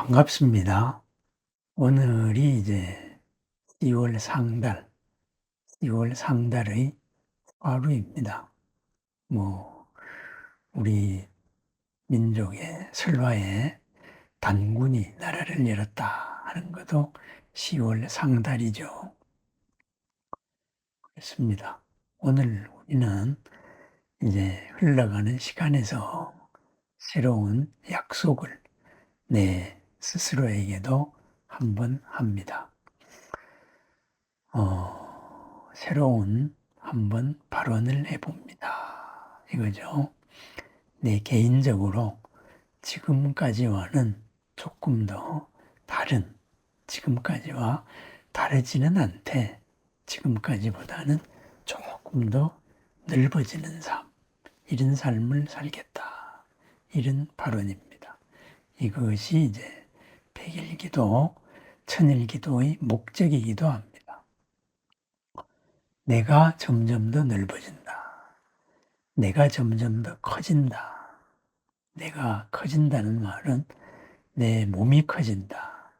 반갑습니다. 오늘이 이제 10월 상달, 10월 상달의 하루입니다. 뭐, 우리 민족의 설화에 단군이 나라를 열었다 하는 것도 10월 상달이죠. 그렇습니다. 오늘 우리는 이제 흘러가는 시간에서 새로운 약속을 내 스스로에게도 한번 합니다. 새로운 한번 발언을 해봅니다. 이거죠. 내 개인적으로 지금까지와는 조금 더 다른, 지금까지와 다르지는 않되 지금까지보다는 조금 더 넓어지는 삶, 이런 삶을 살겠다. 이런 발언입니다. 이것이 이제 백일기도, 천일기도의 목적이기도 합니다. 내가 점점 더 넓어진다. 내가 점점 더 커진다. 내가 커진다는 말은 내 몸이 커진다.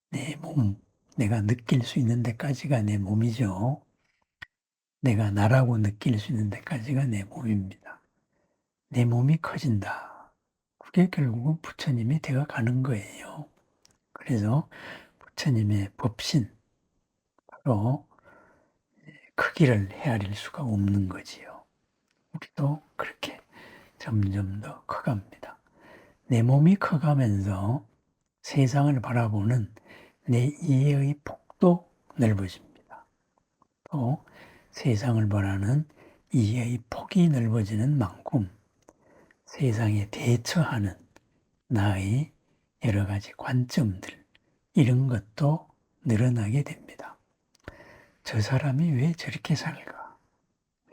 내 몸, 내가 느낄 수 있는 데까지가 내 몸이죠. 내가 나라고 느낄 수 있는 데까지가 내 몸입니다. 내 몸이 커진다. 그게 결국은 부처님이 되어 가는 거예요. 그래서 부처님의 법신, 바로 크기를 헤아릴 수가 없는 거지요. 우리도 그렇게 점점 더 커갑니다. 내 몸이 커가면서 세상을 바라보는 내 이해의 폭도 넓어집니다. 또 세상을 바라는 이해의 폭이 넓어지는 만큼 세상에 대처하는 나의 여러 가지 관점들, 이런 것도 늘어나게 됩니다. 저 사람이 왜 저렇게 살까?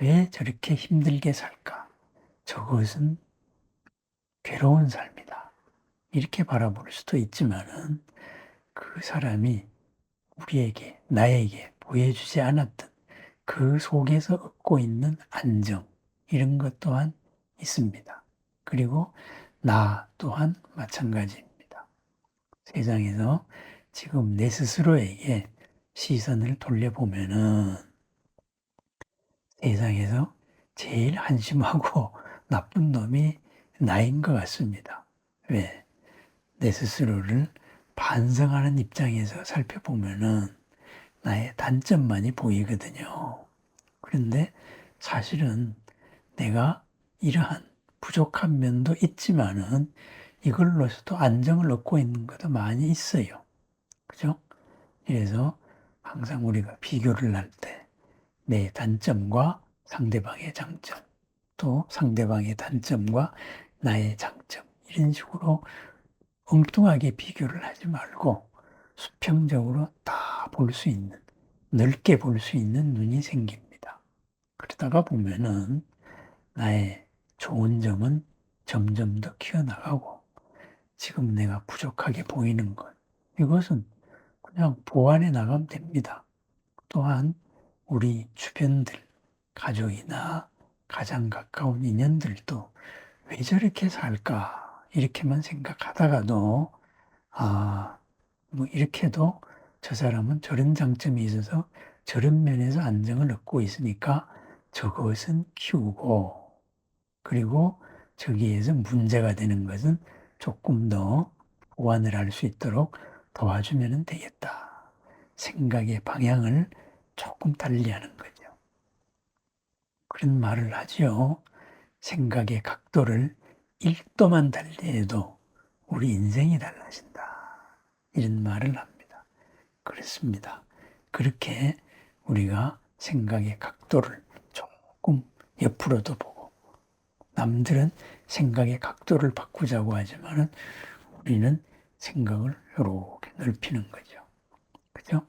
왜 저렇게 힘들게 살까? 저것은 괴로운 삶이다. 이렇게 바라볼 수도 있지만은 그 사람이 우리에게, 나에게 보여주지 않았던 그 속에서 얻고 있는 안정, 이런 것 또한 있습니다. 그리고 나 또한 마찬가지입니다. 세상에서 지금 내 스스로에게 시선을 돌려보면은 세상에서 제일 한심하고 나쁜 놈이 나인 것 같습니다. 왜? 내 스스로를 반성하는 입장에서 살펴보면은 나의 단점만이 보이거든요. 그런데 사실은 내가 이러한 부족한 면도 있지만은 이걸로서도 안정을 얻고 있는 것도 많이 있어요. 그죠? 그래서 항상 우리가 비교를 할 때 내 단점과 상대방의 장점, 또 상대방의 단점과 나의 장점, 이런 식으로 엉뚱하게 비교를 하지 말고 수평적으로 다 볼 수 있는, 넓게 볼 수 있는 눈이 생깁니다. 그러다가 보면은 나의 좋은 점은 점점 더 키워나가고 지금 내가 부족하게 보이는 것, 이것은 그냥 보완해 나가면 됩니다. 또한 우리 주변들, 가족이나 가장 가까운 인연들도 왜 저렇게 살까? 이렇게만 생각하다가도, 뭐 이렇게도 저 사람은 저런 장점이 있어서 저런 면에서 안정을 얻고 있으니까 저것은 키우고, 그리고 저기에서 문제가 되는 것은 조금 더 보완을 할 수 있도록 도와주면 되겠다. 생각의 방향을 조금 달리하는 거죠. 그런 말을 하지요. 생각의 각도를 1도만 달리해도 우리 인생이 달라진다. 이런 말을 합니다. 그렇습니다. 그렇게 우리가 생각의 각도를 조금 옆으로도 보고, 남들은 생각의 각도를 바꾸자고 하지만은 우리는 생각을 이렇게 넓히는 거죠. 그죠?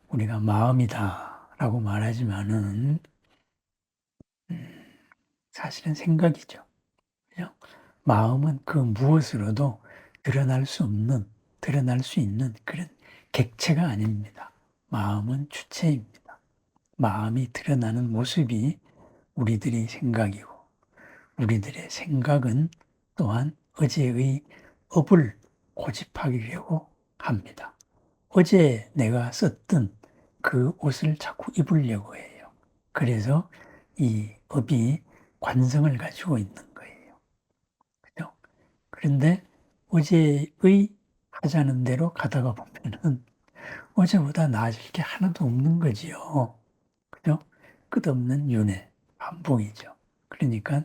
우리가 마음이다 라고 말하지만은 사실은 생각이죠. 그죠? 마음은 그 무엇으로도 드러날 수 없는, 드러날 수 있는 그런 객체가 아닙니다. 마음은 주체입니다. 마음이 드러나는 모습이 우리들의 생각이고, 우리들의 생각은 또한 어제의 업을 고집하려고 합니다. 어제 내가 썼던 그 옷을 자꾸 입으려고 해요. 그래서 이 업이 관성을 가지고 있는 거예요. 그죠? 그런데 어제의 하자는 대로 가다가 보면은 어제보다 나아질 게 하나도 없는 거지요. 그죠? 끝없는 윤회, 반복이죠. 그러니까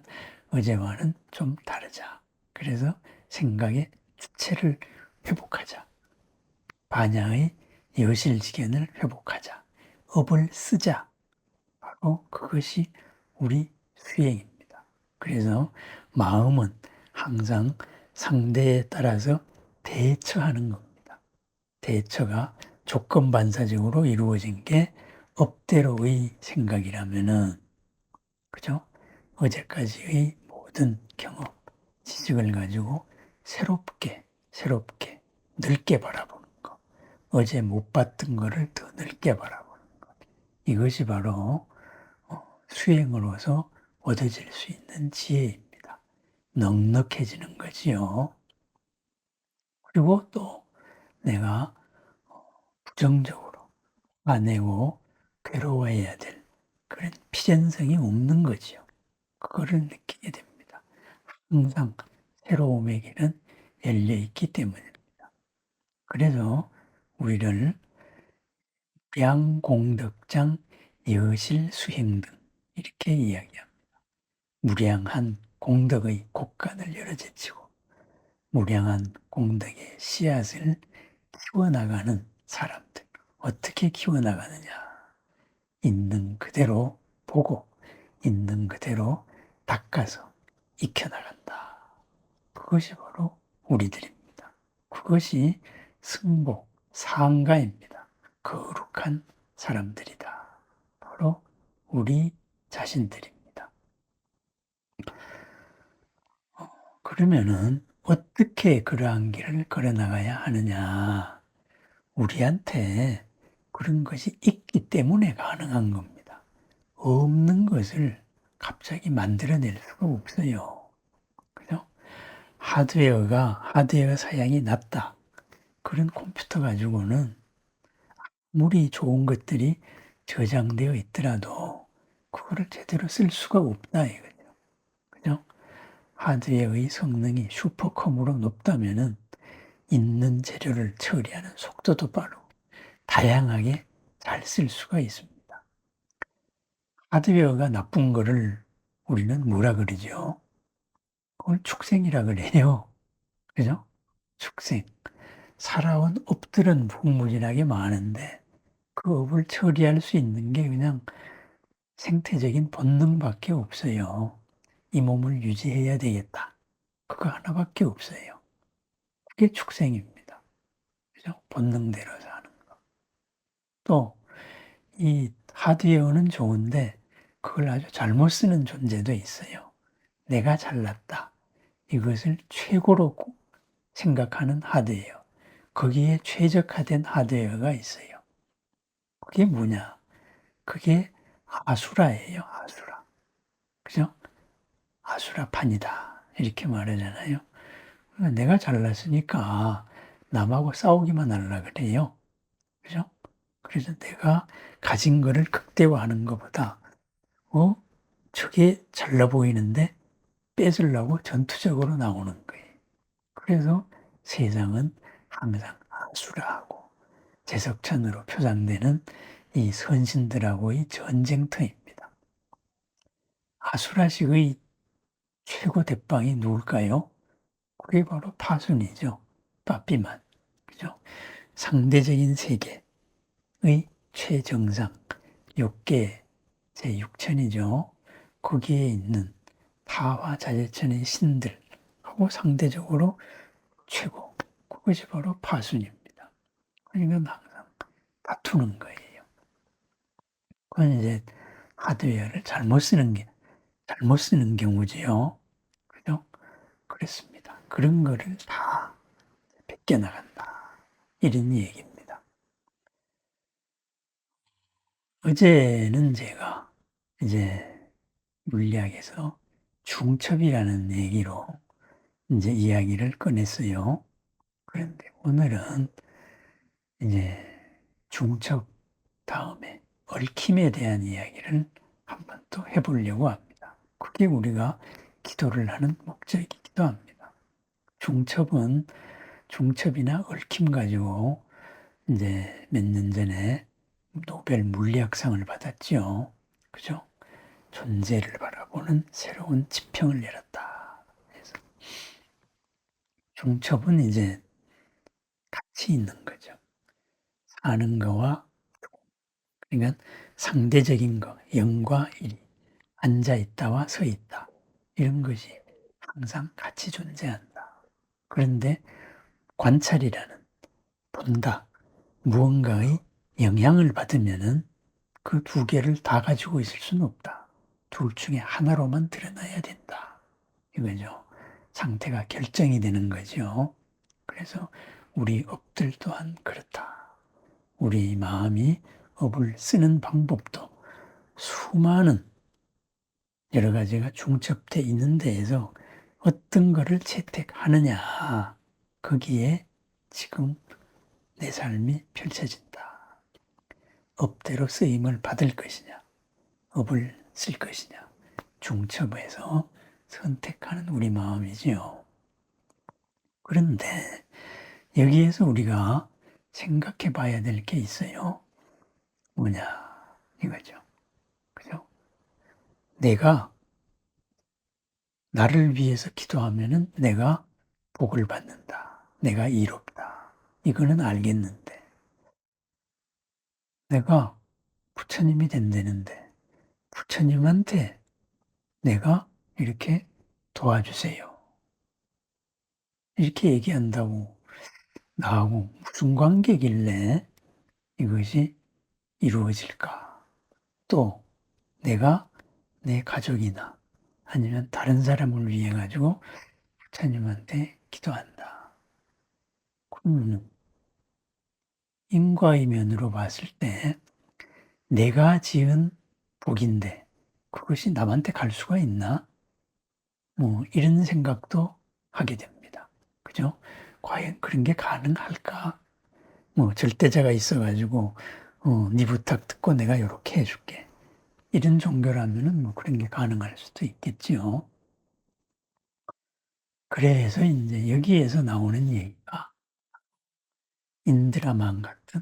어제와는 좀 다르자. 그래서 생각의 주체를 회복하자. 반야의 여실지견을 회복하자. 업을 쓰자. 바로 그것이 우리 수행입니다. 그래서 마음은 항상 상대에 따라서 대처하는 겁니다. 대처가 조건반사적으로 이루어진 게 업대로의 생각이라면은, 그죠? 어제까지의 모든 경험, 지식을 가지고 새롭게 넓게 바라보는 것. 어제 못 봤던 거를 더 넓게 바라보는 것. 이것이 바로 수행으로서 얻어질 수 있는 지혜입니다. 넉넉해지는 거지요. 그리고 또 내가 부정적으로 화내고 괴로워해야 될 그런 필연성이 없는 거지요. 그거를 느끼게 됩니다. 항상 새로움의 길은 열려있기 때문입니다. 그래서 우리를 양공덕장 여실수행 등 이렇게 이야기합니다. 무량한 공덕의 곡간을 열어제치고 무량한 공덕의 씨앗을 키워나가는 사람들. 어떻게 키워나가느냐? 있는 그대로 보고 있는 그대로 닦아서 익혀나간다. 그것이 바로 우리들입니다. 그것이 승복, 상가입니다. 거룩한 사람들이다. 바로 우리 자신들입니다. 그러면은 어떻게 그러한 길을 걸어나가야 하느냐? 우리한테 그런 것이 있기 때문에 가능한 겁니다. 없는 것을 갑자기 만들어낼 수가 없어요. 그죠? 하드웨어 사양이 낮다. 그런 컴퓨터 가지고는 아무리 좋은 것들이 저장되어 있더라도 그거를 제대로 쓸 수가 없다 이거죠. 그죠? 하드웨어의 성능이 슈퍼컴으로 높다면은 있는 재료를 처리하는 속도도 빠르고 다양하게 잘 쓸 수가 있습니다. 하드웨어가 나쁜 거를 우리는 뭐라 그러죠? 그걸 축생이라 그래요. 그죠? 축생. 살아온 업들은 무궁무진하게 많은데 그 업을 처리할 수 있는 게 그냥 생태적인 본능밖에 없어요. 이 몸을 유지해야 되겠다. 그거 하나밖에 없어요. 그게 축생입니다. 그죠? 본능대로 사는 거. 또 이 하드웨어는 좋은데 그걸 아주 잘못 쓰는 존재도 있어요. 내가 잘났다. 이것을 최고로 생각하는 하드웨어. 거기에 최적화된 하드웨어가 있어요. 그게 뭐냐? 그게 아수라예요, 아수라. 그죠? 아수라판이다. 이렇게 말하잖아요. 내가 잘났으니까 남하고 싸우기만 하려 그래요. 그죠? 그래서 내가 가진 거를 극대화하는 것보다, 저게 잘나 보이는데 뺏으려고 전투적으로 나오는 거예요. 그래서 세상은 항상 아수라하고 제석천으로 표상되는 이 선신들하고의 전쟁터입니다. 아수라식의 최고 대빵이 누굴까요? 그게 바로 파순이죠. 빠삐만. 그죠? 상대적인 세계의 최정상, 육계 제6천이죠. 거기에 있는 타화자재천의 신들하고 상대적으로 최고. 그것이 바로 파순입니다. 그러니까 항상 다투는 거예요. 그건 이제 하드웨어를 잘못 쓰는 경우지요. 그죠? 그렇습니다. 그런 거를 다 뺏겨나간다. 이런 얘기입니다. 어제는 제가 이제 물리학에서 중첩이라는 얘기로 이제 이야기를 꺼냈어요. 그런데 오늘은 이제 중첩 다음에 얽힘에 대한 이야기를 한번 또 해보려고 합니다. 그게 우리가 기도를 하는 목적이기도 합니다. 중첩이나 얽힘 가지고 이제 몇 년 전에 노벨 물리학상을 받았죠. 그죠? 존재를 바라보는 새로운 지평을 열었다. 그래서 중첩은 이제 같이 있는 거죠. 사는 거와, 그러니까 상대적인 거, 영과 일, 앉아 있다와 서 있다. 이런 것이 항상 같이 존재한다. 그런데 관찰이라는, 본다, 무언가의 영향을 받으면은 그 두 개를 다 가지고 있을 수는 없다. 둘 중에 하나로만 드러나야 된다. 이거죠. 상태가 결정이 되는 거죠. 그래서 우리 업들 또한 그렇다. 우리 마음이 업을 쓰는 방법도 수많은 여러 가지가 중첩돼 있는 데에서 어떤 거를 채택하느냐. 거기에 지금 내 삶이 펼쳐진다. 업대로 쓰임을 받을 것이냐, 업을 쓸 것이냐, 중첩에서 선택하는 우리 마음이지요. 그런데 여기에서 우리가 생각해 봐야 될 게 있어요. 뭐냐, 이거죠. 그죠? 내가 나를 위해서 기도하면은 내가 복을 받는다. 내가 이롭다. 이거는 알겠는데, 내가 부처님이 된다는데, 부처님한테 내가 이렇게 도와주세요. 이렇게 얘기한다고 나하고 무슨 관계길래 이것이 이루어질까? 또 내가 내 가족이나 아니면 다른 사람을 위해 가지고 부처님한테 기도한다. 그러면 인과의 면으로 봤을 때 내가 지은 복인데 그것이 남한테 갈 수가 있나? 뭐 이런 생각도 하게 됩니다. 그죠? 과연 그런 게 가능할까? 뭐 절대자가 있어가지고 네 부탁 듣고 내가 이렇게 해줄게. 이런 종교라면은 뭐 그런 게 가능할 수도 있겠지요. 그래서 이제 여기에서 나오는 얘기가 인드라만 같은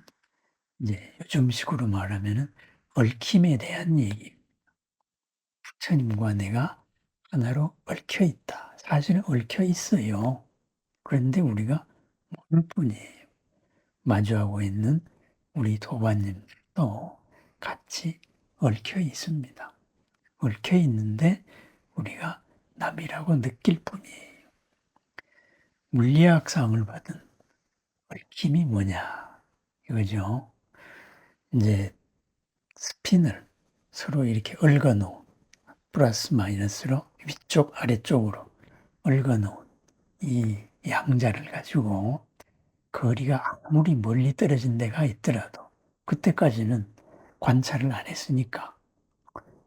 이제 요즘식으로 말하면은 얽힘에 대한 얘기. 부처님과 내가 하나로 얽혀 있다. 사실은 얽혀 있어요. 그런데 우리가 모를 뿐이에요. 마주하고 있는 우리 도반님도 같이 얽혀 있습니다. 얽혀 있는데 우리가 남이라고 느낄 뿐이에요. 물리학상을 받은 얽힘이 뭐냐 이거죠. 이제 스핀을 서로 이렇게 얽어 놓은 플러스 마이너스로 위쪽 아래쪽으로 얽어 놓은 이 양자를 가지고 거리가 아무리 멀리 떨어진 데가 있더라도 그때까지는 관찰을 안 했으니까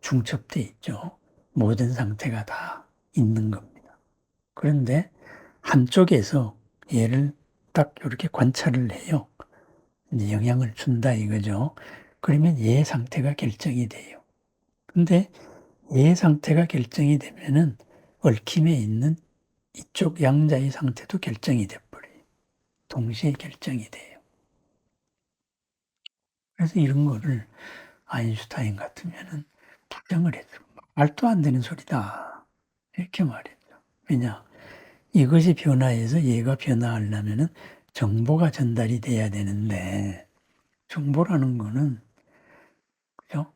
중첩돼 있죠. 모든 상태가 다 있는 겁니다. 그런데 한쪽에서 얘를 딱 이렇게 관찰을 해요. 이제 영향을 준다 이거죠. 그러면 얘 상태가 결정이 돼요. 근데 얘 상태가 결정이 되면은 얽힘에 있는 이쪽 양자의 상태도 결정이 돼버려요. 동시에 결정이 돼요. 그래서 이런 거를 아인슈타인 같으면은 부정을 해서 말도 안 되는 소리다. 이렇게 말했죠. 왜냐? 이것이 변화해서 얘가 변화하려면은 정보가 전달이 돼야 되는데, 정보라는 거는, 그죠?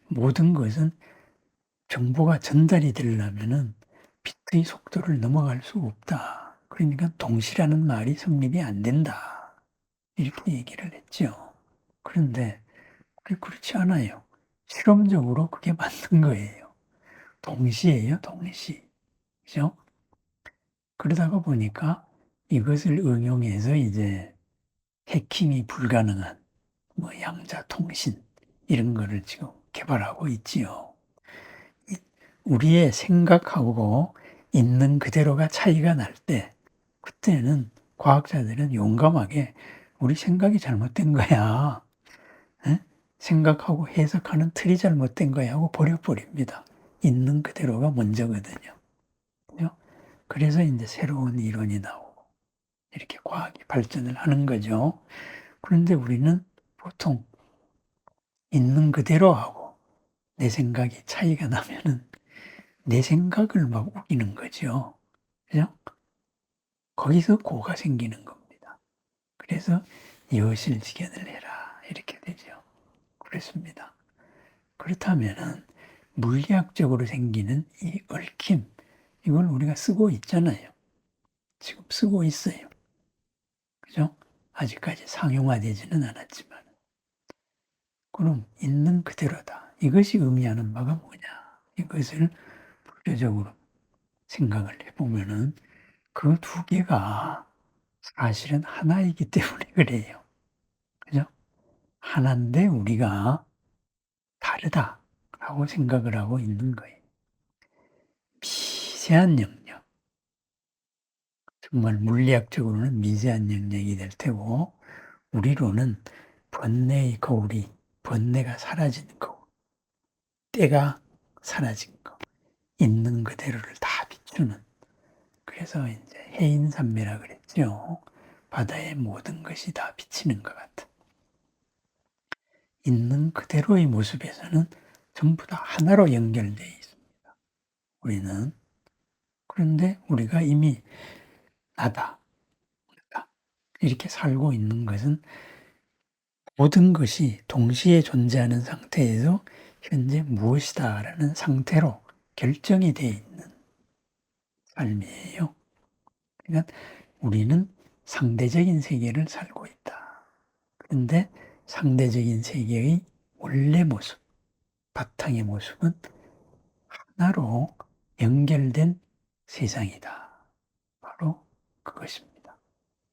모든 것은 정보가 전달이 되려면은 빛의 속도를 넘어갈 수 없다. 그러니까 동시라는 말이 성립이 안 된다. 이렇게 얘기를 했죠. 그런데 그렇지 않아요. 실험적으로 그게 맞는 거예요. 동시예요, 동시. 그죠? 그러다가 보니까 이것을 응용해서 이제 해킹이 불가능한 뭐 양자 통신 이런 거를 지금 개발하고 있지요. 우리의 생각하고 있는 그대로가 차이가 날 때 그때는 과학자들은 용감하게 우리 생각이 잘못된 거야. 에? 생각하고 해석하는 틀이 잘못된 거야 하고 버려버립니다. 있는 그대로가 먼저거든요. 그죠? 그래서 이제 새로운 이론이 나오고 이렇게 과학이 발전을 하는 거죠. 그런데 우리는 보통 있는 그대로 하고 내 생각이 차이가 나면은 내 생각을 막 우기는 거죠. 그죠? 거기서 고가 생기는 겁니다. 그래서 여실직연을 해라 이렇게 되죠. 그렇습니다. 그렇다면은 물리학적으로 생기는 이 얽힘, 이걸 우리가 쓰고 있잖아요. 지금 쓰고 있어요. 그죠? 아직까지 상용화되지는 않았지만. 그럼 있는 그대로다. 이것이 의미하는 바가 뭐냐? 이것을 불교적으로 생각을 해보면은 그 두 개가 사실은 하나이기 때문에 그래요. 그죠? 하나인데 우리가 다르다라고 생각을 하고 있는 거예요. 미세한 영역. 정말 물리학적으로는 미세한 영역이 될 테고, 우리로는 번뇌의 거울이, 번뇌가 사라지는 거울, 때가 사라진 거, 있는 그대로를 다 비추는. 그래서 이제 해인산매라 그랬죠. 바다의 모든 것이 다 비치는 것 같은. 있는 그대로의 모습에서는 전부 다 하나로 연결되어 있습니다. 우리는. 그런데 우리가 이미 나다, 이렇게 살고 있는 것은 모든 것이 동시에 존재하는 상태에서 현재 무엇이다라는 상태로 결정이 되어 있는 삶이에요. 그러니까 우리는 상대적인 세계를 살고 있다. 그런데 상대적인 세계의 원래 모습, 바탕의 모습은 하나로 연결된 세상이다. 바로 그것입니다.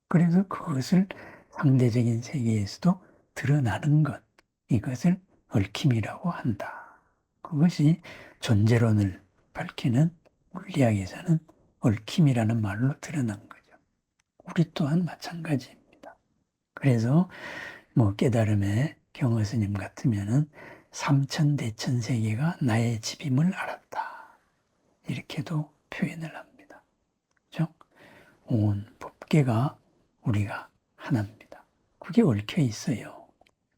그래서 그것을 상대적인 세계에서도 드러나는 것, 이것을 얽힘이라고 한다. 그것이 존재론을 밝히는 물리학에서는 얽힘이라는 말로 드러난 거죠. 우리 또한 마찬가지입니다. 그래서 깨달음의 경허 스님 같으면은 삼천대천 세계가 나의 집임을 알았다. 이렇게도 표현을 합니다. 그죠? 온 법계가 우리가 하나입니다. 그게 얽혀 있어요.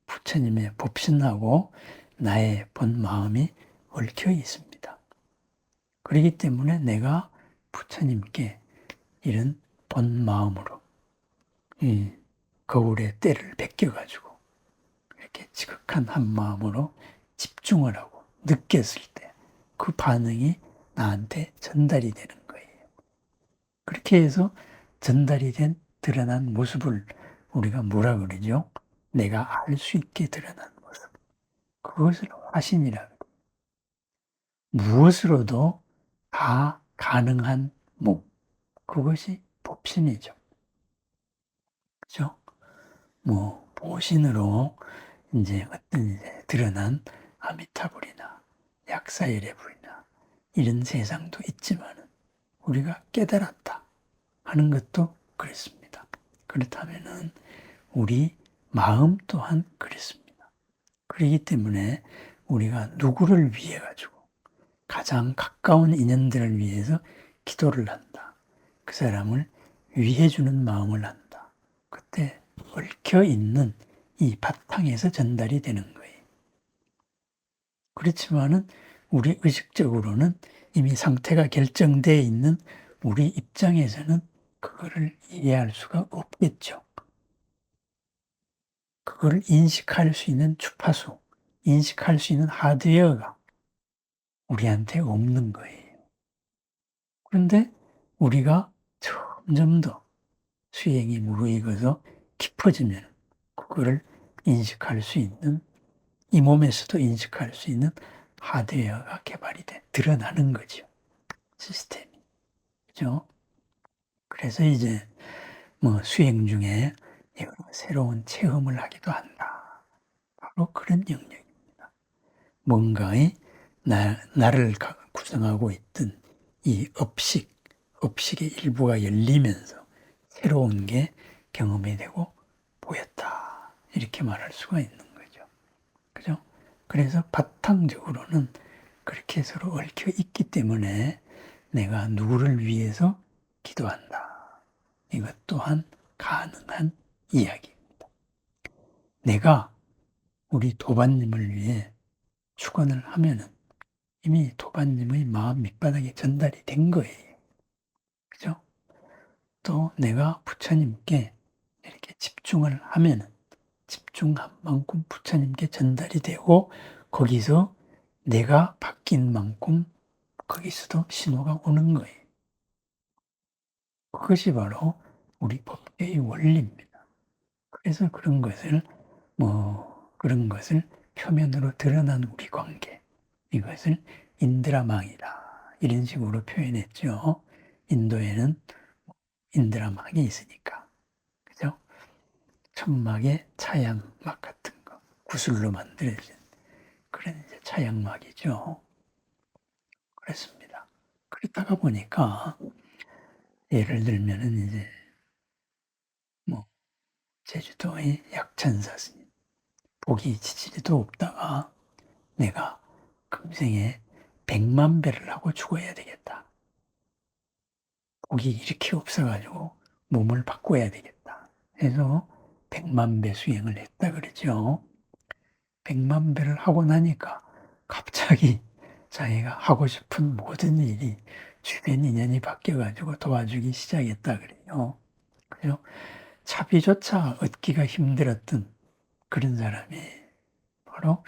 부처님의 법신하고 나의 본 마음이 얽혀 있습니다. 그렇기 때문에 내가 부처님께 이런 본 마음으로 이 거울의 때를 베껴가지고 이렇게 지극한 한 마음으로 집중을 하고 느꼈을 때 그 반응이 나한테 전달이 되는 거예요. 그렇게 해서 전달이 된 드러난 모습을 우리가 뭐라 그러죠? 내가 알 수 있게 드러난 모습. 그것을 화신이라 그래요. 무엇으로도 다 가능한 몸. 그것이 법신이죠. 그죠? 보신으로 이제 어떤 드러난 아미타불이나 약사열의 불이나 이런 세상도 있지만 우리가 깨달았다 하는 것도 그렇습니다. 그렇다면은 우리 마음 또한 그렇습니다. 그렇기 때문에 우리가 누구를 위해 가지고 가장 가까운 인연들을 위해서 기도를 한다. 그 사람을 위해 주는 마음을 한다. 그때 얽혀 있는 이 바탕에서 전달이 되는 거예요. 그렇지만은 우리 의식적으로는 이미 상태가 결정되어 있는 우리 입장에서는 그거를 이해할 수가 없겠죠. 그걸 인식할 수 있는 주파수, 인식할 수 있는 하드웨어가 우리한테 없는 거예요. 그런데 우리가 점점 더 수행이 무르익어서 깊어지면 그거를 인식할 수 있는, 이 몸에서도 인식할 수 있는 하드웨어가 개발이 드러나는 거죠. 시스템이. 그죠? 그래서 이제 수행 중에 새로운 체험을 하기도 한다. 바로 그런 영역입니다. 뭔가의 나를 구성하고 있던 이 업식의 일부가 열리면서 새로운 게 경험이 되고 보였다. 이렇게 말할 수가 있는 거죠. 그죠? 그래서 바탕적으로는 그렇게 서로 얽혀 있기 때문에 내가 누구를 위해서 기도한다. 이것 또한 가능한 이야기입니다. 내가 우리 도반님을 위해 축원을 하면은 이미 도반님의 마음 밑바닥에 전달이 된 거예요. 그죠? 또 내가 부처님께 이렇게 집중을 하면은 집중한 만큼 부처님께 전달이 되고 거기서 내가 바뀐 만큼 거기서도 신호가 오는 거예요. 그것이 바로 우리 법계의 원리입니다. 그래서 그런 것을 표면으로 드러난 우리 관계, 이것을 인드라망이다. 이런 식으로 표현했죠. 인도에는 인드라망이 있으니까. 그죠? 천막에 차양막 같은 거, 구슬로 만들어진 그런 이제 차양막이죠. 그렇습니다. 그러다가 보니까 예를 들면은 이제 뭐 제주도의 약천사 스님 복이 지지리도 없다가 내가 금생에 100만 배를 하고 죽어야 되겠다. 복이 이렇게 없어가지고 몸을 바꿔야 되겠다. 해서 100만 배 수행을 했다 그러죠. 100만 배를 하고 나니까 갑자기 자기가 하고 싶은 모든 일이 주변 인연이 바뀌어가지고 도와주기 시작했다 그래요. 그죠? 차비조차 얻기가 힘들었던 그런 사람이 바로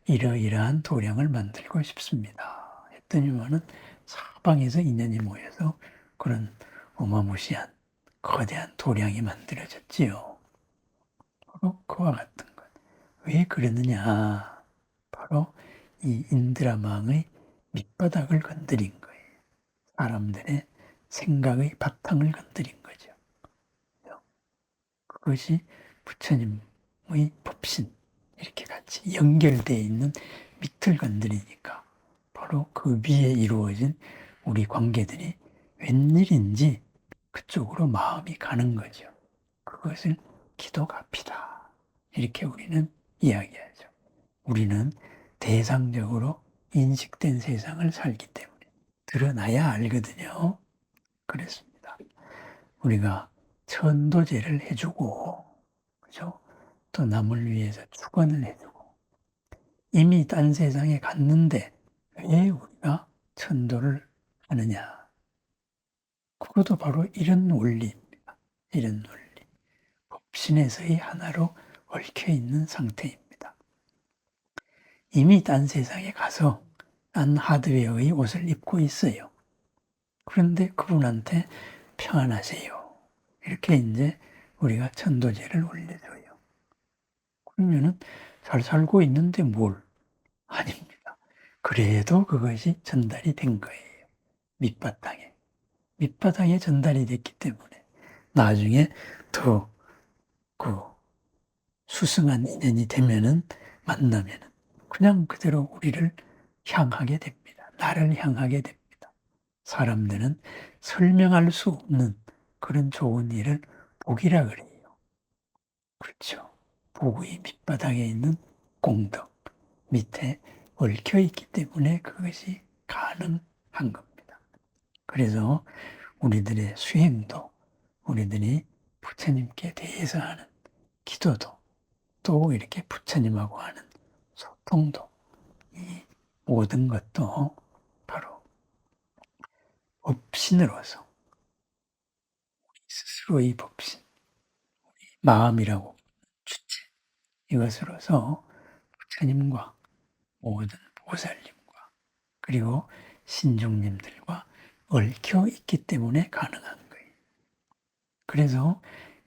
이러이러한 도량을 만들고 싶습니다. 했더니만은 사방에서 인연이 모여서 그런 어마무시한 거대한 도량이 만들어졌지요. 바로 그와 같은 것. 왜 그러느냐? 바로 이 인드라망의 밑바닥을 건드린 거예요. 사람들의 생각의 바탕을 건드린 거죠. 그것이 부처님의 법신, 이렇게 같이 연결되어 있는 밑을 건드리니까 바로 그 위에 이루어진 우리 관계들이 웬일인지 그쪽으로 마음이 가는 거죠. 그것을 기도갑이다. 이렇게 우리는 이야기하죠. 우리는 대상적으로 인식된 세상을 살기 때문에 드러나야 알거든요. 그렇습니다. 우리가 천도제를 해주고, 그죠? 또 남을 위해서 축원을 해주고, 이미 딴 세상에 갔는데 왜 우리가 천도를 하느냐? 그것도 바로 이런 원리입니다. 이런 원리. 법신에서의 하나로 얽혀 있는 상태입니다. 이미 딴 세상에 가서 딴 하드웨어의 옷을 입고 있어요. 그런데 그분한테 평안하세요. 이렇게 이제 우리가 천도제를 올려줘요. 그러면은 잘 살고 있는데 뭘? 아닙니다. 그래도 그것이 전달이 된 거예요. 밑바탕에. 밑바탕에 전달이 됐기 때문에 나중에 더 그 수승한 인연이 되면은 만나면은 그냥 그대로 우리를 향하게 됩니다. 나를 향하게 됩니다. 사람들은 설명할 수 없는 그런 좋은 일을 복이라 그래요. 그렇죠. 복의 밑바닥에 있는 공덕 밑에 얽혀 있기 때문에 그것이 가능한 겁니다. 그래서 우리들의 수행도, 우리들이 부처님께 대해서 하는 기도도, 또 이렇게 부처님하고 하는 소통도, 이 모든 것도 바로 법신으로서 스스로의 법신, 마음이라고 주체, 이것으로서 부처님과 모든 보살님과 그리고 신중님들과 얽혀 있기 때문에 가능한 거예요. 그래서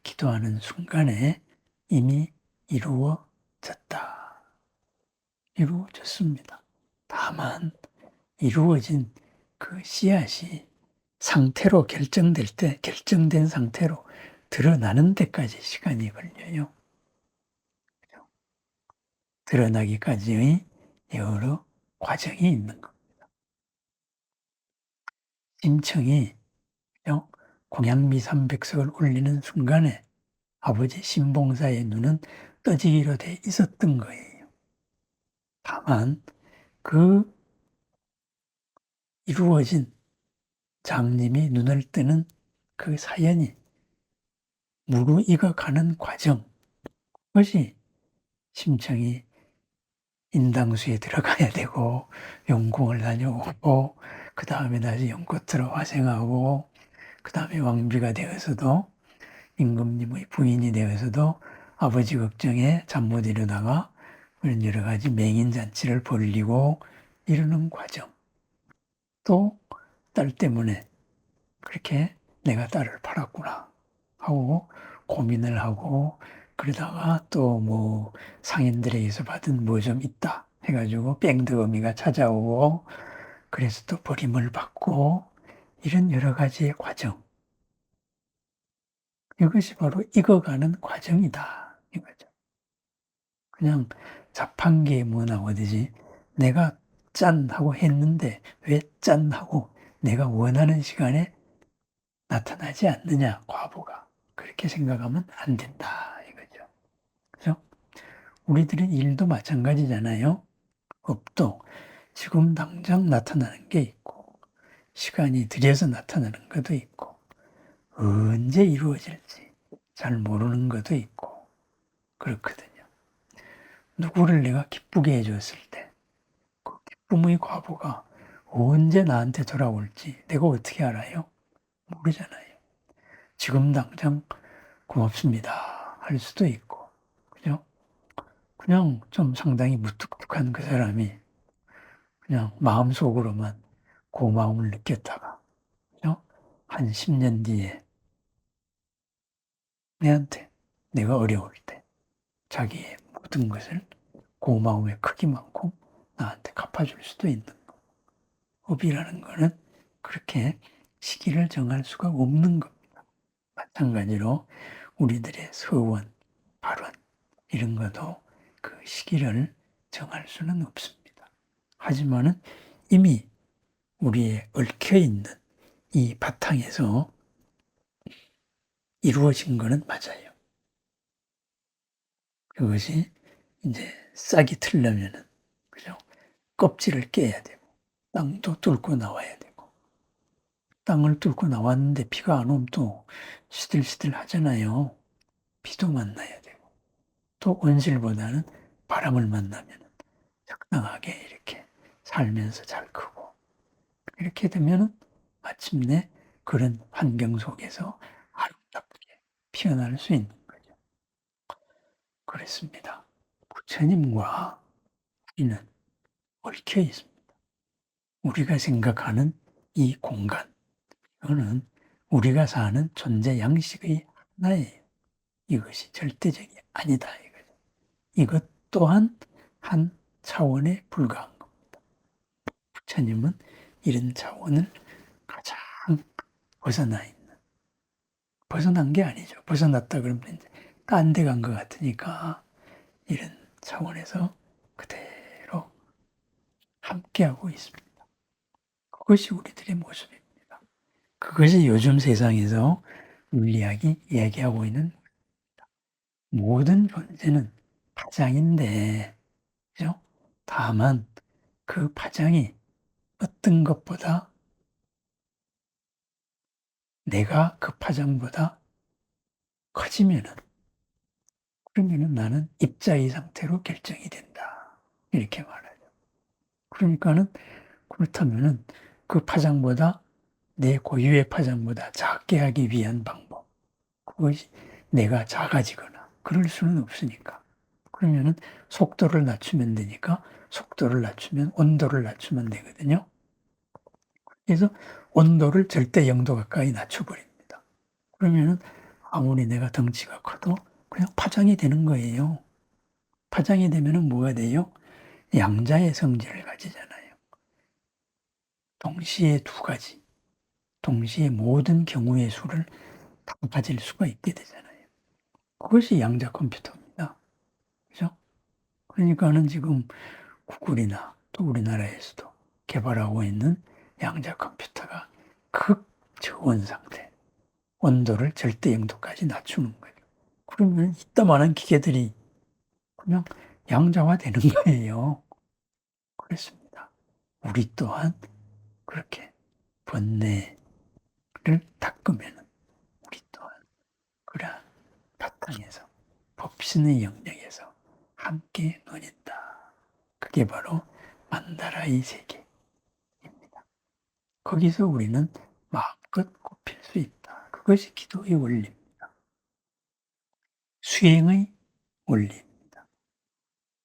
기도하는 순간에 이미 이루어졌다. 이루어졌습니다. 다만 이루어진 그 씨앗이 상태로 결정된 상태로 드러나는 데까지 시간이 걸려요. 드러나기까지의 여러 과정이 있는 겁니다. 심청이 공양미 300석을 올리는 순간에 아버지 신봉사의 눈은 떠지기로 돼 있었던 거예요. 다만 그 이루어진 장님이 눈을 뜨는 그 사연이 무르익어가는 과정, 그것이 심청이 인당수에 들어가야 되고 용궁을 다녀오고 그 다음에 다시 연꽃으로 화생하고 그 다음에 왕비가 되어서도 임금님의 부인이 되어서도 아버지 걱정에 잠 못 이루다가 그런 여러 가지 맹인잔치를 벌이고 이러는 과정, 또 딸 때문에 그렇게 내가 딸을 팔았구나 하고 고민을 하고, 그러다가 또 뭐 상인들에게서 받은 뭐 좀 있다 해가지고 뺑드거미가 찾아오고, 그래서 또 버림을 받고, 이런 여러 가지의 과정, 이것이 바로 익어가는 과정이다 이거죠. 그냥 자판기에 뭐 나오듯이 내가 짠 하고 했는데 왜 짠 하고 내가 원하는 시간에 나타나지 않느냐, 과보가. 그렇게 생각하면 안 된다 이거죠. 그죠? 우리들의 일도 마찬가지잖아요. 업도 지금 당장 나타나는 게 있고, 시간이 들여서 나타나는 것도 있고, 언제 이루어질지 잘 모르는 것도 있고, 그렇거든요. 누구를 내가 기쁘게 해줬을 때, 그 기쁨의 과보가 언제 나한테 돌아올지 내가 어떻게 알아요? 모르잖아요. 지금 당장 고맙습니다 할 수도 있고, 그죠? 그냥 좀 상당히 무뚝뚝한 그 사람이 그냥 마음속으로만 고마움을 느꼈다가, 그죠? 한 10년 뒤에 내한테 내가 어려울 때 자기의 모든 것을 고마움의 크기만큼 나한테 갚아줄 수도 있는 거. 업이라는 거는 그렇게 시기를 정할 수가 없는 겁니다. 마찬가지로 우리들의 서원, 발언 이런 것도 그 시기를 정할 수는 없습니다. 하지만은 이미 우리의 얽혀있는 이 바탕에서 이루어진 거는 맞아요. 그것이 이제 싹이 틀려면은, 그죠? 껍질을 깨야 되고, 땅도 뚫고 나와야 되고, 땅을 뚫고 나왔는데 비가 안 오면 또 시들시들 하잖아요. 비도 만나야 되고, 또 온실보다는 바람을 만나면 적당하게 이렇게 살면서 잘 크고, 이렇게 되면은 마침내 그런 환경 속에서 아름답게 피어날 수 있는 거죠. 그렇습니다. 부처님과 우리는 얽혀 있습니다. 우리가 생각하는 이 공간, 이거는 우리가 사는 존재 양식의 하나예요. 이것이 절대적이 아니다 이거죠. 이것 또한 한 차원에 불과한 겁니다. 부처님은 이런 차원을 가장 벗어나 있는, 벗어난 게 아니죠. 벗어났다 그러면 이제 딴 데 간 것 같으니까 이런 차원에서 그대로 함께하고 있습니다. 그것이 우리들의 모습입니다. 그것이 요즘 세상에서 물리학이 얘기하고 있는 모든 존재는 파장인데, 그죠? 다만 그 파장이 어떤 것보다 내가 그 파장보다 커지면은, 그러면은 나는 입자의 상태로 결정이 된다. 이렇게 말하죠. 그러니까는 그렇다면은 그 파장보다, 내 고유의 파장보다 작게 하기 위한 방법, 그것이 내가 작아지거나 그럴 수는 없으니까. 그러면은 속도를 낮추면 되니까 속도를 낮추면 온도를 낮추면 되거든요. 그래서 온도를 절대 0도 가까이 낮춰버립니다. 그러면은 아무리 내가 덩치가 커도 그냥 파장이 되는 거예요. 파장이 되면은 뭐가 돼요? 양자의 성질을 가지잖아요. 동시에 두 가지, 동시에 모든 경우의 수를 다 가질 수가 있게 되잖아요. 그것이 양자 컴퓨터입니다. 그죠? 그러니까는 지금 구글이나 또 우리나라에서도 개발하고 있는 양자 컴퓨터가 극저온 상태, 온도를 절대 영도까지 낮추는 거예요. 그러면 이따만한 기계들이 그냥 양자화되는 거예요. 그렇습니다. 우리 또한 그렇게 번뇌를 닦으면 우리 또한 그러한 바탕에서 법신의 영역에서 함께 누린다. 그게 바로 만다라의 세계입니다. 거기서 우리는 마음껏 굽힐 수 있다. 그것이 기도의 원리입니다. 수행의 원리입니다.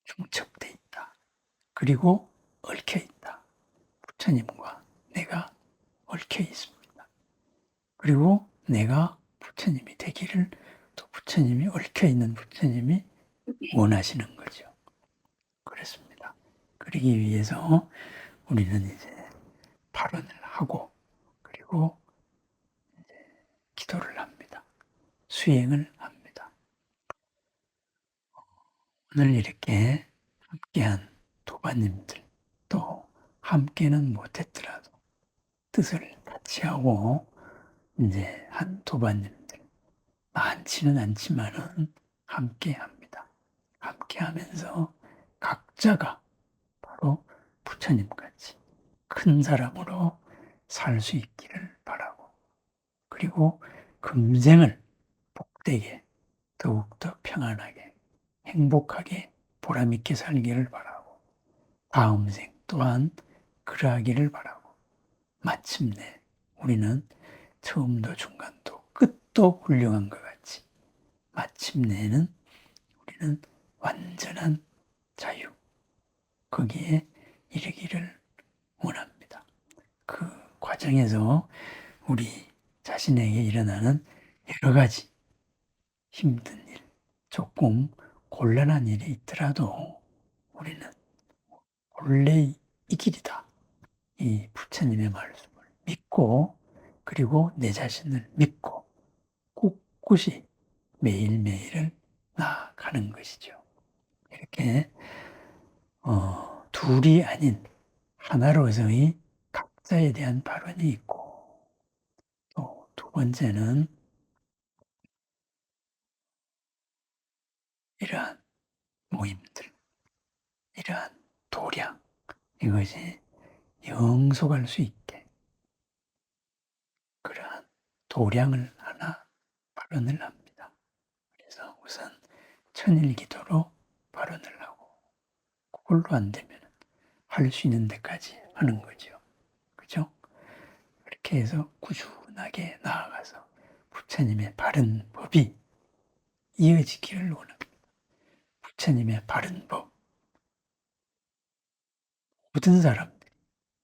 중첩돼 있다. 그리고 얽혀 있다. 부처님과 내가 얽혀 있습니다. 그리고 내가 부처님이 되기를 또 부처님이 얽혀 있는 부처님이 원하시는 거죠. 그렇습니다. 그러기 위해서 우리는 이제 발언을 하고 그리고 이제 기도를 합니다. 수행을 합니다. 오늘 이렇게 함께한 도반님들 또 함께는 못했더라도 뜻을 같이 하고 이제 한 도반님들 많지는 않지만은 함께 합니다. 함께 하면서 각자가 바로 부처님같이 큰 사람으로 살 수 있기를 바라고 그리고 금생을 복되게 더욱더 평안하게 행복하게 보람있게 살기를 바라고 다음 생 또한 그러하기를 바라고 마침내 우리는 처음도 중간도 끝도 훌륭한 것 같이 마침내는 우리는 완전한 자유 거기에 이르기를 원합니다. 그 과정에서 우리 자신에게 일어나는 여러 가지 힘든 일, 조금 곤란한 일이 있더라도 우리는 본래의 이 길이다. 이 부처님의 말씀을 믿고 그리고 내 자신을 믿고 꿋꿋이 매일매일을 나아가는 것이죠. 이렇게 둘이 아닌 하나로서의 각자에 대한 발언이 있고 또 두 번째는 이러한 모임들, 이러한 도량 이것이 영속할 수 있게 그러한 도량을 하나 발언을 합니다. 그래서 우선 천일기도로 발언을 하고 그걸로 안 되면 할 수 있는 데까지 하는 거죠. 그죠? 그렇게 해서 꾸준하게 나아가서 부처님의 바른 법이 이어지기를 원합니다. 부처님의 바른 법. 모든 사람들이,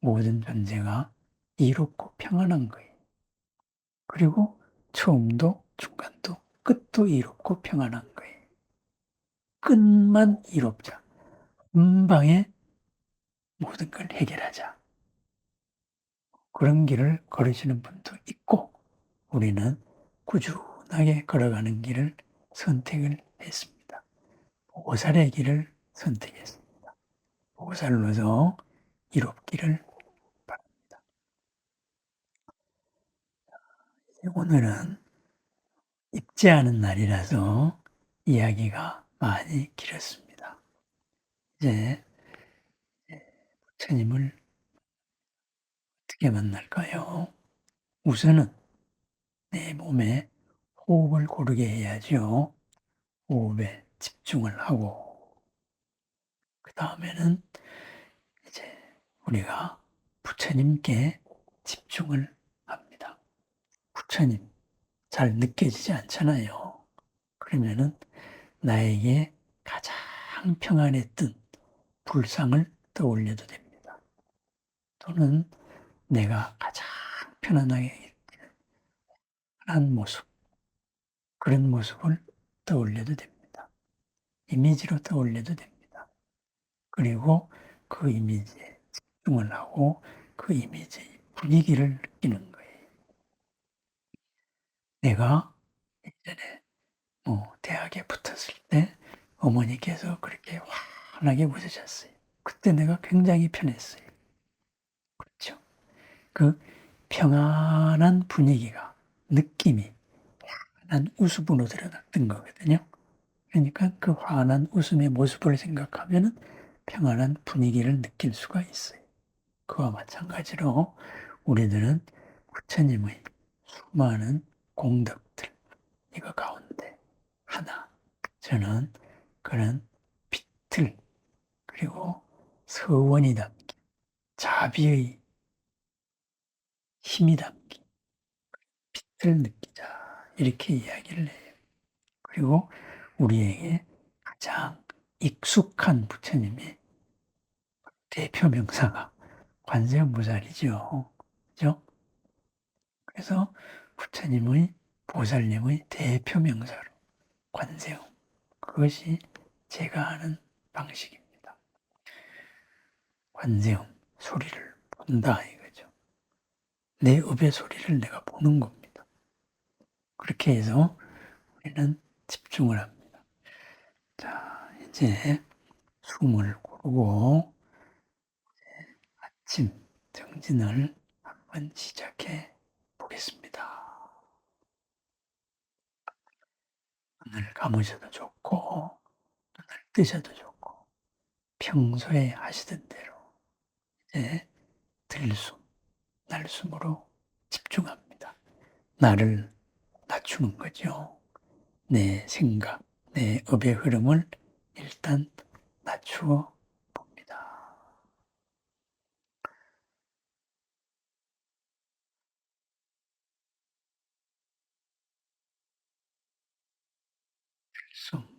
모든 존재가 이롭고 평안한 거예요. 그리고 처음도 중간도 끝도 이롭고 평안한 거예요. 끝만 이롭자. 한 방에 모든 걸 해결하자. 그런 길을 걸으시는 분도 있고 우리는 꾸준하게 걸어가는 길을 선택을 했습니다. 보살의 길을 선택했습니다. 보살로서 이롭기를 바랍니다. 오늘은 입제하는 날이라서 이야기가 많이 길었습니다. 이제 부처님을 어떻게 만날까요? 우선은 내 몸에 호흡을 고르게 해야죠. 호흡에 집중을 하고 그 다음에는 이제 우리가 부처님께 집중을 합니다. 부처님 잘 느껴지지 않잖아요. 그러면은 나에게 가장 평안했던 불상을 떠올려도 됩니다. 또는 내가 가장 편안하게 한 모습, 그런 모습을 떠올려도 됩니다. 이미지로 떠올려도 됩니다. 그리고 그 이미지에 집중을 하고 그 이미지의 분위기를 느끼는 거예요. 내가 예전에 대학에 붙었을 때 어머니께서 그렇게 환하게 웃으셨어요. 그때 내가 굉장히 편했어요. 그렇죠. 그 평안한 분위기가, 느낌이 환한 웃음으로 드러났던 거거든요. 그러니까 그 환한 웃음의 모습을 생각하면은 평안한 분위기를 느낄 수가 있어요. 그와 마찬가지로 우리들은 부처님의 수많은 공덕들, 이거 가운데 하나, 저는 그런 빛을, 그리고 서원이 담긴 자비의 힘이 담긴 빛을 느끼자, 이렇게 이야기를 해요. 그리고 우리에게 가장 익숙한 부처님의 대표 명사가 관세음보살이죠. 그죠? 그래서 부처님의, 보살님의 대표 명사로 관세음, 그것이 제가 아는 방식입니다. 관세음, 소리를 본다 이거죠. 내 업의 소리를 내가 보는 겁니다. 그렇게 해서 우리는 집중을 합니다. 자, 이제 숨을 고르고 아침 정진을 한번 시작해 보겠습니다. 눈을 감으셔도 좋고, 눈을 뜨셔도 좋고, 평소에 하시던 대로 이제 들숨, 날숨으로 집중합니다. 나를 낮추는 거죠. 내 생각, 내 업의 흐름을 일단 낮추어 봅니다. 숨,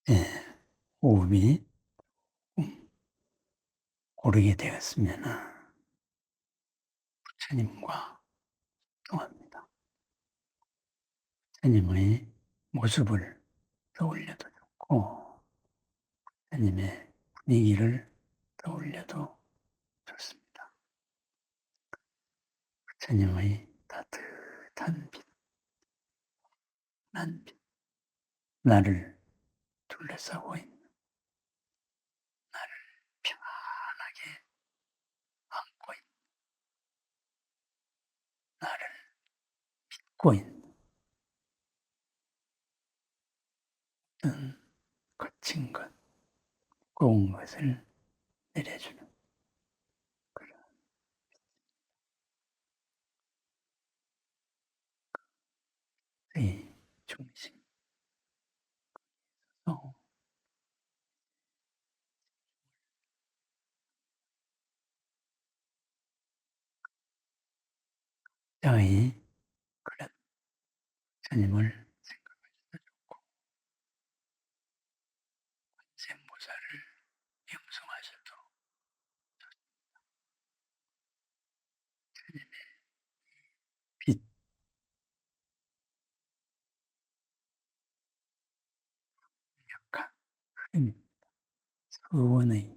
예, 호흡이 고르게 되었으면 부처님과 통합니다. 부처님의 모습을 떠올려도 좋고, 부처님의 분위기를 떠올려도 좋습니다. 부처님의 따뜻한 빛, 난 빛, 나를 둘러싸고 있는, 나를 평안하게 안고 있는, 나를 믿고 있는 거친 것, 두꺼운 것을 내려주는 그런 의 중심에서 자의 그런 스님을 생각하셔도 좋고 관세음보살을 명성하셔도 스님의 빛, 약한 흐름, 서원의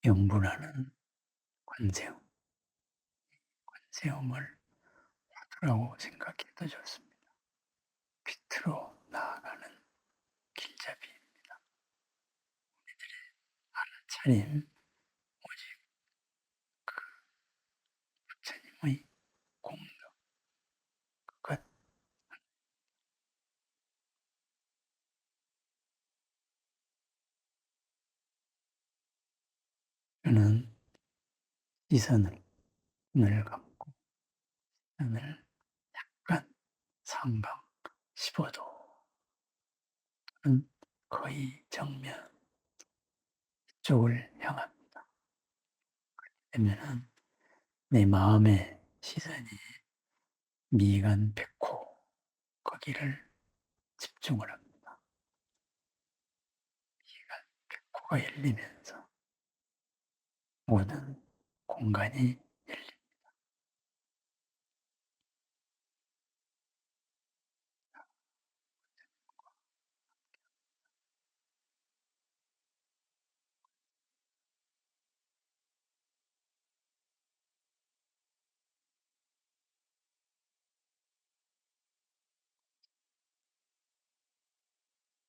영불하는 관세음, 관세음을 화두라고 생각해도 좋습니다. 빛으로 나아가는 길잡이입니다. 우리들의 알아차림, 오직 그 부처님의 공덕, 그것, 저는 시선을, 눈을 감고, 시선을 약간 상방 15도, 거의 정면 쪽을 향합니다. 그러면 내 마음의 시선이 미간 백호, 거기를 집중을 합니다. 미간 백호가 열리면서 모든 공간이 열립니다.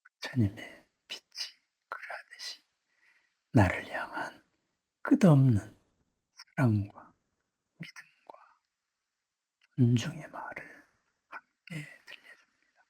부처님의 빛이 그러하듯이 나를 향한 끝없는 사랑과 믿음과 존중의 말을 함께 들려줍니다.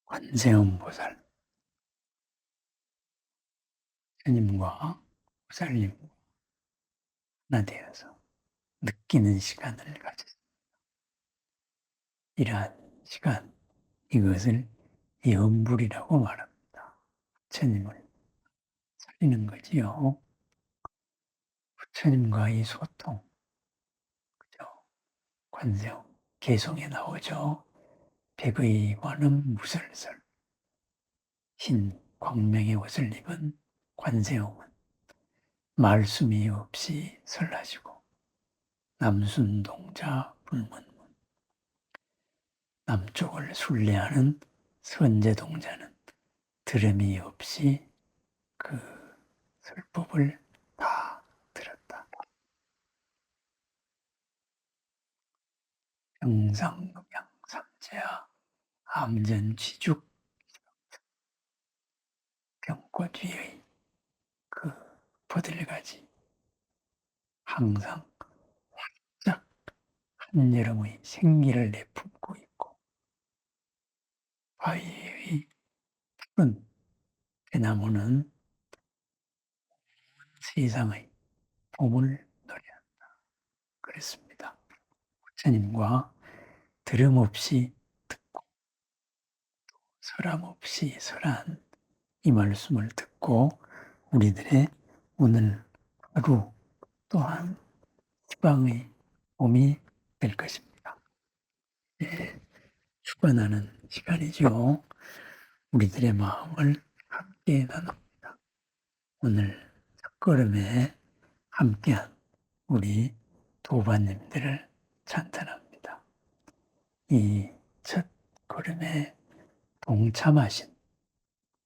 관세음보살 스님과 보살님 하나 되어서 느끼는 시간을 가졌습니다. 이러한 시간, 이것을 염불이라고 말합니다. 부처님을 살리는 거지요. 부처님과의 소통, 그죠? 관세음, 개성에 나오죠. 백의 관음 무설설, 흰 광명의 옷을 입은 관세음은 말씀이 없이 설하시고, 남순동자 불문문, 남쪽을 순례하는 선제동자는 들음이 없이 그 설법을 다 들었다. 병상ям삼재하 암전취죽 병꽃 위의 그 버들가지 항상 활짝 한여름의 생기를 내뿜고 있고 바위의 푸른 대나무는 세상의 봄을 노래한다. 그랬습니다. 부처님과 들음 없이 듣고 설함 없이 설한 이 말씀을 듣고 우리들의 오늘 하루 또한 희망의 봄이 될 것입니다. 예, 축원하는 시간이죠. 우리들의 마음을 함께 나눕니다. 오늘 첫걸음에 함께한 우리 도반님들을 찬탄합니다. 이 첫걸음에 동참하신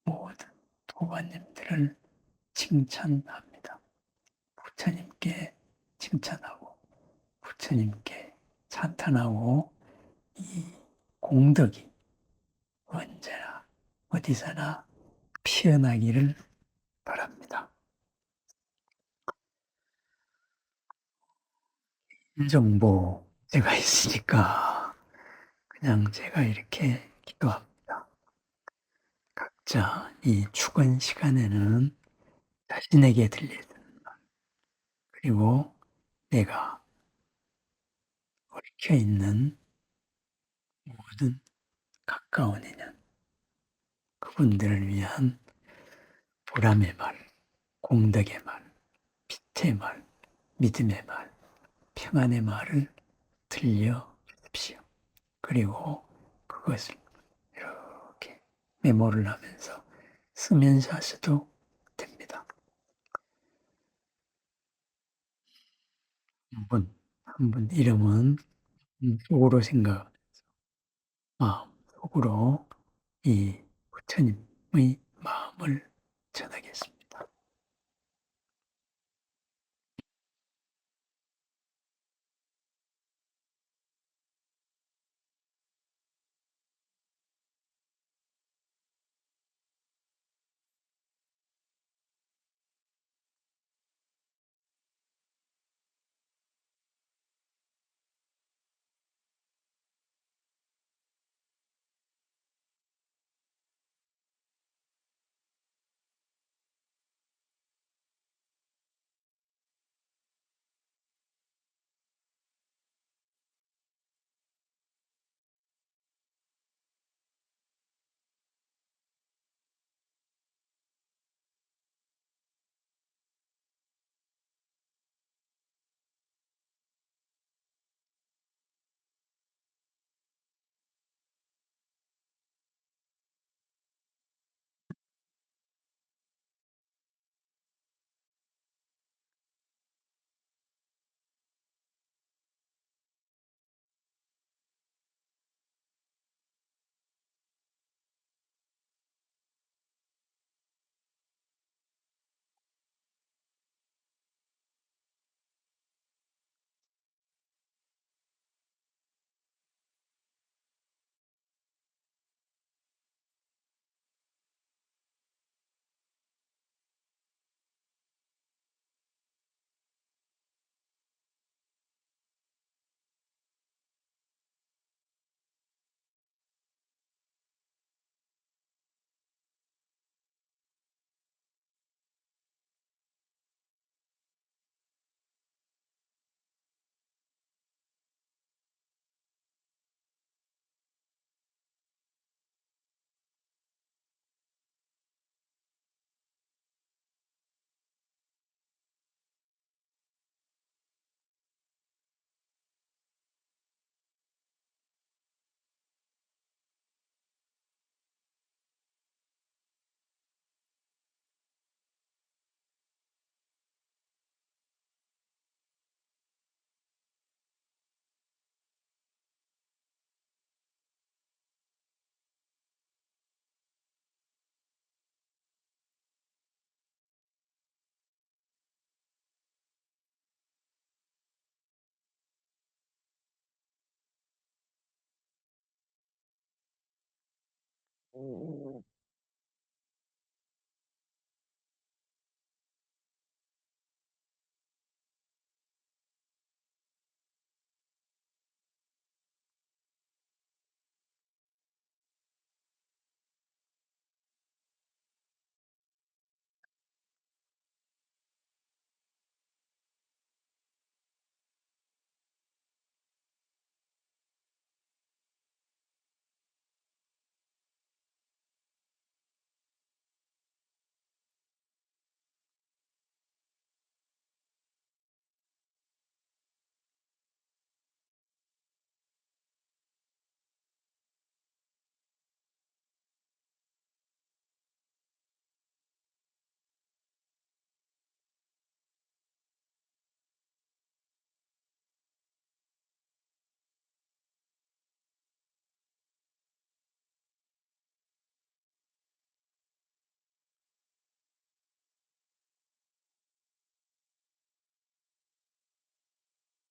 모든 도반님들을 칭찬합니다. 부처님께 칭찬하고 부처님께 찬탄하고 이 공덕이 언제나 어디서나 피어나기를 바랍니다. 정보 제가 있으니까 그냥 제가 이렇게 기도합니다. 각자 이 축원 시간에는 자신에게 들리는 말, 그리고 내가 얽혀 있는 모든 가까운 인연, 그분들을 위한 보람의 말, 공덕의 말, 빛의 말, 믿음의 말, 평안의 말을 들려주십시오. 그리고 그것을 이렇게 메모를 하면서 쓰면서 하셔도 됩니다. 한 분 이름은 속으로 생각하면서 마음 속으로 이 부처님의 마음을 전하겠습니다.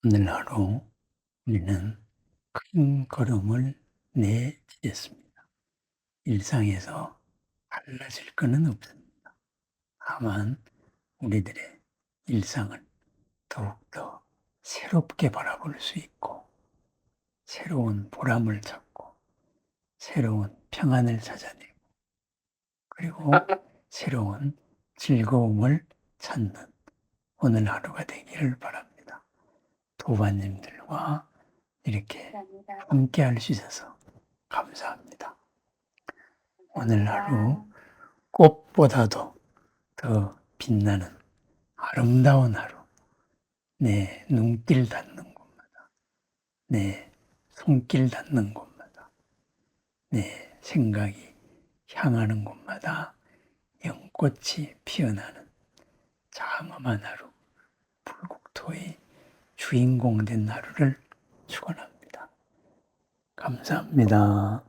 오늘 하루 우리는 큰 걸음을 내디뎠습니다. 일상에서 달라질 것은 없습니다. 다만 우리들의 일상을 더욱더 새롭게 바라볼 수 있고 새로운 보람을 찾고 새로운 평안을 찾아내고 그리고 새로운 즐거움을 찾는 오늘 하루가 되기를 바랍니다. 도반님들과 이렇게 함께 할 수 있어서 감사합니다. 오늘 하루 꽃보다도 더 빛나는 아름다운 하루, 내 눈길 닿는 곳마다, 내 손길 닿는 곳마다, 내 생각이 향하는 곳마다 연꽃이 피어나는 장엄한 하루, 불국토의 주인공 된 하루를 축원합니다. 감사합니다.